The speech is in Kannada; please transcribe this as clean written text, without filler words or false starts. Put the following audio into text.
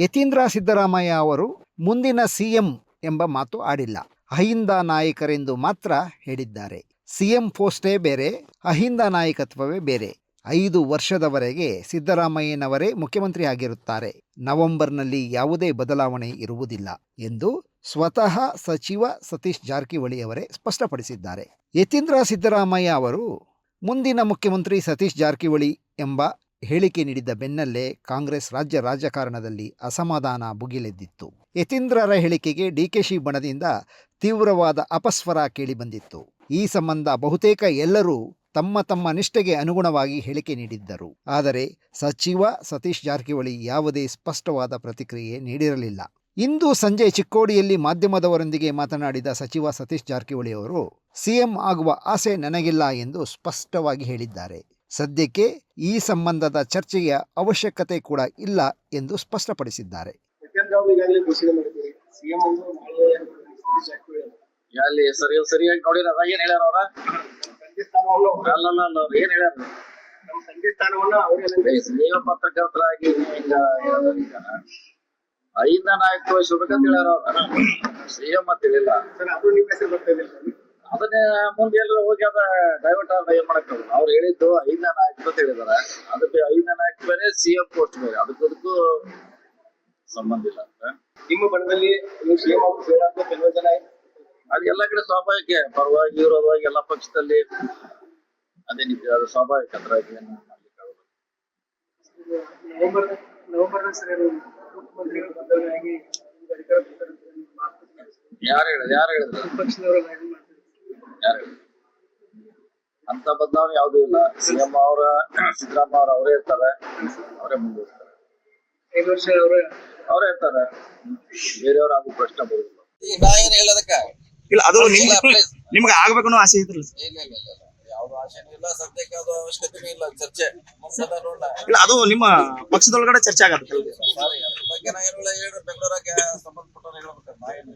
ಯತೀಂದ್ರ ಸಿದ್ದರಾಮಯ್ಯ ಅವರು ಮುಂದಿನ ಸಿಎಂ ಎಂಬ ಮಾತು ಆಡಿಲ್ಲ. ಅಹಿಂದ ನಾಯಕರೆಂದು ಮಾತ್ರ ಹೇಳಿದ್ದಾರೆ. ಸಿಎಂ ಪೋಸ್ಟೇ ಬೇರೆ, ಅಹಿಂದ ನಾಯಕತ್ವವೇ ಬೇರೆ. 5 ವರ್ಷದವರೆಗೆ ಸಿದ್ದರಾಮಯ್ಯನವರೇ ಮುಖ್ಯಮಂತ್ರಿ ಆಗಿರುತ್ತಾರೆ. ನವೆಂಬರ್ನಲ್ಲಿ ಯಾವುದೇ ಬದಲಾವಣೆ ಇರುವುದಿಲ್ಲ ಎಂದು ಸ್ವತಃ ಸಚಿವ ಸತೀಶ್ ಜಾರಕಿಹೊಳಿ ಅವರೇ ಸ್ಪಷ್ಟಪಡಿಸಿದ್ದಾರೆ. ಯತೀಂದ್ರ ಸಿದ್ದರಾಮಯ್ಯ ಅವರು ಮುಂದಿನ ಮುಖ್ಯಮಂತ್ರಿ ಸತೀಶ್ ಜಾರಕಿಹೊಳಿ ಎಂಬ ಹೇಳಿಕೆ ನೀಡಿದ ಬೆನ್ನಲ್ಲೇ ಕಾಂಗ್ರೆಸ್ ರಾಜ್ಯ ರಾಜಕಾರಣದಲ್ಲಿ ಅಸಮಾಧಾನ ಭುಗಿಲೆದ್ದಿತ್ತು. ಯತೀಂದ್ರರ ಹೇಳಿಕೆಗೆ ಡಿಕೆಶಿ ಬಣದಿಂದ ತೀವ್ರವಾದ ಅಪಸ್ವರ ಕೇಳಿಬಂದಿತ್ತು. ಈ ಸಂಬಂಧ ಬಹುತೇಕ ಎಲ್ಲರೂ ತಮ್ಮ ತಮ್ಮ ನಿಷ್ಠೆಗೆ ಅನುಗುಣವಾಗಿ ಹೇಳಿಕೆ ನೀಡಿದ್ದರು. ಆದರೆ ಸಚಿವ ಸತೀಶ್ ಜಾರಕಿಹೊಳಿ ಯಾವುದೇ ಸ್ಪಷ್ಟವಾದ ಪ್ರತಿಕ್ರಿಯೆ ನೀಡಿರಲಿಲ್ಲ. ಇಂದು ಸಂಜೆ ಚಿಕ್ಕೋಡಿಯಲ್ಲಿ ಮಾಧ್ಯಮದವರೊಂದಿಗೆ ಮಾತನಾಡಿದ ಸಚಿವ ಸತೀಶ್ ಜಾರಕಿಹೊಳಿ ಅವರು ಸಿಎಂ ಆಗುವ ಆಸೆ ನನಗಿಲ್ಲ ಎಂದು ಸ್ಪಷ್ಟವಾಗಿ ಹೇಳಿದ್ದಾರೆ. ಸದ್ಯಕ್ಕೆ ಈ ಸಂಬಂಧದ ಚರ್ಚೆಯ ಅವಶ್ಯಕತೆ ಕೂಡ ಇಲ್ಲ ಎಂದು ಸ್ಪಷ್ಟಪಡಿಸಿದ್ದಾರೆ. ಸರಿಯಾಗಿ ನೋಡಿರ ಏನ್ ಹೇಳ್ಯಾರ ಅವ್ರ ಏನ್ ಹೇಳ್ಯಾರ ನೀವು ಪತ್ರಕರ್ತರಾಗಿ ಐದ ನಾಯಕ ವಹಿಸ್ಬೇಕಂತ ಹೇಳ್ಯಾರ ಅವ್ರ ಸಿಎಂ ಅಂತ ಹೇಳಿಲ್ಲ. ಅದನ್ನೇ ಮುಂದೆ ಎಲ್ಲರೂ ಹೋಗಿ ಅದ ಡೈವರ್ಟ್ ಏನ್ ಮಾಡಕ್ ಅವ್ರು ಹೇಳಿದ್ದು 5ನೇ ನಾಯಕ ಅಂತ ಹೇಳಿದಾರೆ. ಅದಕ್ಕೆ 5ನೇ ನಾಯಕ ಬೇರೆ, ಸಿಎಂ ಪೋಸ್ಟ್ ಬೇರೆ, ಅದಕ್ಕೂ ಸಂಬಂಧ ಇಲ್ಲ. ನಿಮ್ಮ ಬಣದಲ್ಲಿ ಸಿಎಂ ಕೆಲವು ಜನ ಅದು ಎಲ್ಲ ಕಡೆ ಸ್ವಾಭಾವಿಕ, ಪರವಾಗಿ ವಿರೋಧವಾಗಿ ಎಲ್ಲ ಪಕ್ಷದಲ್ಲಿ ಅದೇನಿದೆ, ಅದು ಸ್ವಾಭಾವಿಕ. ಅದ್ರಾಗಿ ಏನು ಮಾಡ್ಲಿಕ್ಕೆ ಆಗೋದು. ಯಾರು ಹೇಳಿದ್ರು ಅಂತ ಬದಲಾವಣೆ ಯಾವುದೂ ಇಲ್ಲ. ಸಿಎಂ ಅವರ ಸಿದ್ದರಾಮಯ್ಯ ಅವ್ರು ಅವರೇ ಇರ್ತಾರೆ, ಅವರೇ ಮುಂದುವರಿಸ್ತಾರೆ. 5 ವರ್ಷ ಅವರೇ ಇರ್ತಾರೆ, ಬೇರೆಯವ್ರು ಆಗೋ ಪ್ರಶ್ನೆ ಬರುದಿಲ್ಲ. ನಾ ಏನ್ ಹೇಳೋದಕ್ಕ ಇಲ್ಲ, ಅದು ನಿಮ್ಗೆ ಆಗ್ಬೇಕು ಅನ್ನೋ ಆಸೆ ಇದ್ರಲ್ಲ? ಇಲ್ಲ, ಯಾವ್ದು ಆಸೆನೂ ಇಲ್ಲ, ಸದ್ಯಕ್ಕೆ ಅದು ಅವಶ್ಯಕತೆನೂ ಇಲ್ಲ. ಚರ್ಚೆ ಇಲ್ಲ, ಅದು ನಿಮ್ಮ ಪಕ್ಷದೊಳಗಡೆ ಚರ್ಚೆ ಆಗತ್ತೆ. ಸಾರಿ, ಅದ್ರ ಬಗ್ಗೆ ನಾ ಏನು ಹೇಳಿ ಬೆಂಗಳೂರಾಗ ಸಂಬಂಧಪಟ್ಟವ್ರು ಹೇಳ್ಬೇಕು. ನಾ ಏನು